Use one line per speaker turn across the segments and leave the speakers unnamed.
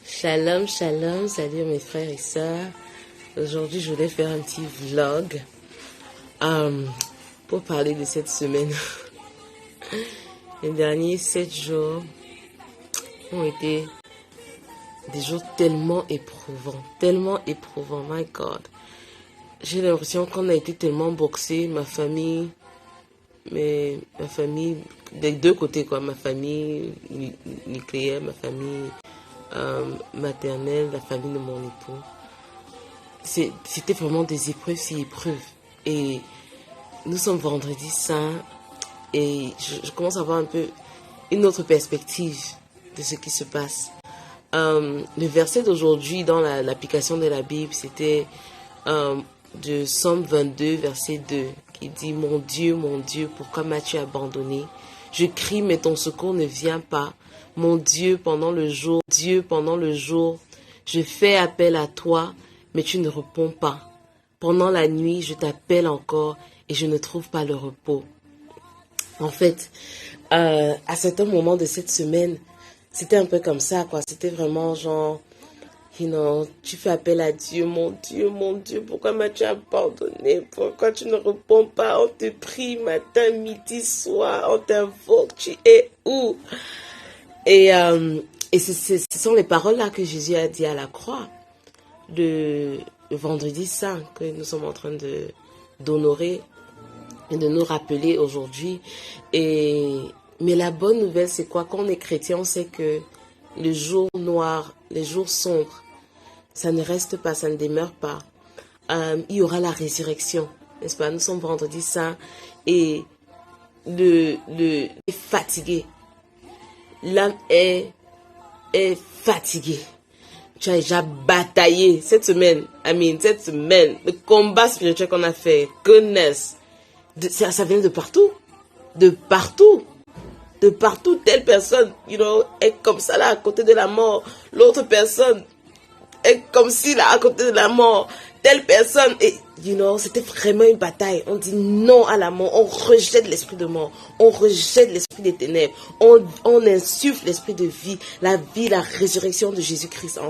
Shalom, shalom, salut mes frères et sœurs. Aujourd'hui, je voulais faire un petit vlog pour parler de cette semaine. Les derniers 7 jours ont été des jours tellement éprouvants, my God. J'ai l'impression qu'on a été tellement boxés, ma famille des deux côtés, quoi, ma famille nucléaire, ma famille maternelle, la famille de mon époux. C'était vraiment des épreuves sur épreuves. Et nous sommes vendredi saint et je commence à avoir un peu une autre perspective de ce qui se passe. Le verset d'aujourd'hui dans l'application de la Bible, c'était de Somme 22, verset 2, qui dit « mon Dieu, pourquoi m'as-tu abandonné? Je crie, mais ton secours ne vient pas. Mon Dieu, pendant le jour, je fais appel à toi, mais tu ne réponds pas. Pendant la nuit, je t'appelle encore et je ne trouve pas le repos. » En fait, à certains moments de cette semaine, c'était un peu comme ça, quoi. C'était vraiment genre, tu fais appel à Dieu, mon Dieu, pourquoi m'as-tu abandonné? Pourquoi tu ne réponds pas? On te prie matin, midi, soir, on t'invoque, tu es où? Et ce sont les paroles là que Jésus a dit à la croix, le vendredi saint, que nous sommes en train d'honorer et de nous rappeler aujourd'hui. Mais la bonne nouvelle, c'est quoi? Quand on est chrétien, on sait que le jour noir, les jours sombres, ça ne reste pas, ça ne demeure pas. Il y aura la résurrection, n'est-ce pas? Nous sommes vendredi saint et le fatigué. L'âme est fatiguée. Tu as déjà bataillé cette semaine. Le combat spirituel qu'on a fait, goodness, ça vient de partout. De partout. Telle personne, est comme ça là, à côté de la mort. L'autre personne est comme si là, à côté de la mort. Telle personne, et c'était vraiment une bataille. On dit non à la mort, on rejette l'esprit de mort, on rejette l'esprit des ténèbres, on insuffle l'esprit de vie, la résurrection de Jésus-Christ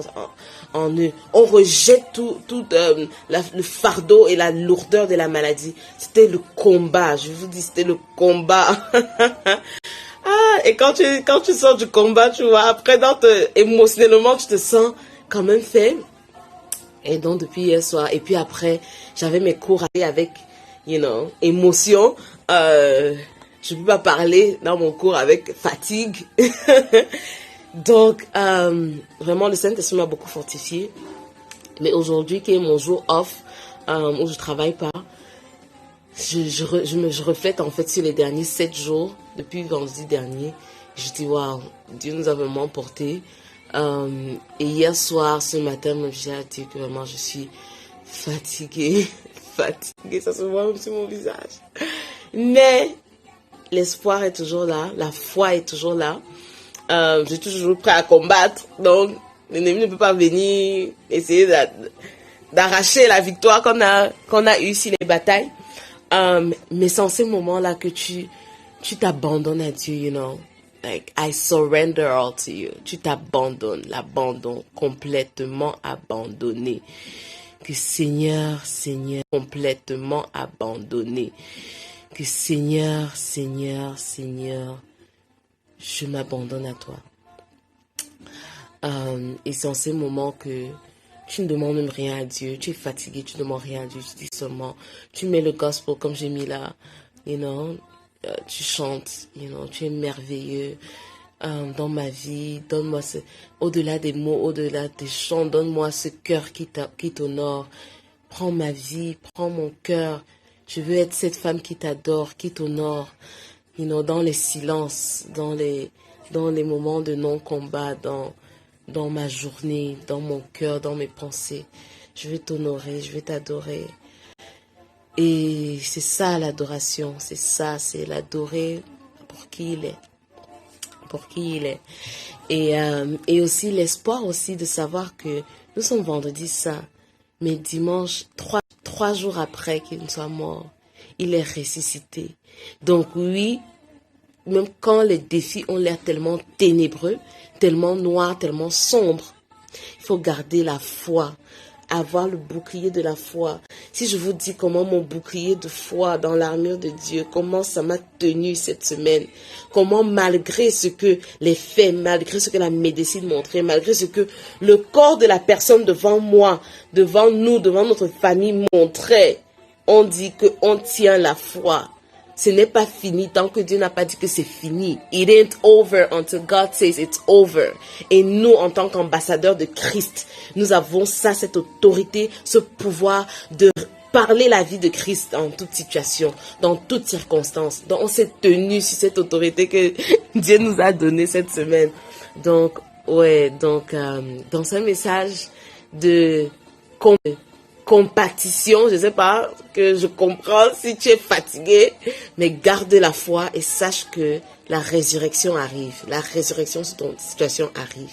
en eux. On rejette tout le fardeau et la lourdeur de la maladie. C'était le combat, je vous dis, c'était le combat. Et quand tu sors du combat, tu vois, après, émotionnellement, tu te sens quand même faible. Et donc, depuis hier soir, et puis après, j'avais mes cours avec, émotion. Je peux pas parler dans mon cours avec fatigue. Donc, vraiment, le Saint-Esprit m'a beaucoup fortifié. Mais aujourd'hui, qui est mon jour off, où je travaille pas, je reflète en fait sur les derniers 7 jours, depuis vendredi dernier. Je dis, waouh, Dieu nous a vraiment portés. Et hier soir, ce matin, j'ai dit que vraiment je suis fatiguée. Ça se voit même sur mon visage. Mais l'espoir est toujours là, la foi est toujours là. Je suis toujours prêt à combattre. Donc, l'ennemi ne peut pas venir essayer d'arracher la victoire qu'on a eue sur les batailles. Mais c'est en ces moments-là que tu t'abandonnes à Dieu, Like, I surrender all to you. Tu t'abandonnes, l'abandon complètement abandonné. Que Seigneur, complètement abandonné. Que Seigneur, je m'abandonne à toi. Et c'est en ces moments que tu ne demandes même rien à Dieu. Tu es fatigué, tu ne demandes rien à Dieu. Tu dis seulement, tu mets le gospel comme j'ai mis là, tu chantes, tu es merveilleux dans ma vie. Donne-moi au-delà des mots, au-delà des chants, donne-moi ce cœur qui t'honore. Prends ma vie, prends mon cœur. Je veux être cette femme qui t'adore, qui t'honore, dans les silences, dans les moments de non-combat, dans ma journée, dans mon cœur, dans mes pensées. Je veux t'honorer, je veux t'adorer. Et c'est ça l'adoration, c'est l'adorer pour qui il est. Et aussi l'espoir aussi de savoir que nous sommes vendredi saint, mais dimanche, trois jours après qu'il soit mort, il est ressuscité. Donc oui, même quand les défis ont l'air tellement ténébreux, tellement noirs, tellement sombres, Il faut garder la foi, avoir le bouclier de la foi. Si je vous dis comment mon bouclier de foi dans l'armure de Dieu, comment ça m'a tenu cette semaine, comment malgré ce que les faits, malgré ce que la médecine montrait, malgré ce que le corps de la personne devant moi, devant nous, devant notre famille montrait, on dit qu'on tient la foi. Ce n'est pas fini tant que Dieu n'a pas dit que c'est fini. It ain't over until God says it's over. Et nous, en tant qu'ambassadeurs de Christ, nous avons ça, cette autorité, ce pouvoir de parler la vie de Christ en toute situation, dans toutes circonstances. Donc, on s'est tenu sur cette autorité que Dieu nous a donnée cette semaine. Donc, dans ce message de compatition, je sais pas, que je comprends si tu es fatigué, mais garde la foi et sache que la résurrection arrive. La résurrection sur ton situation arrive.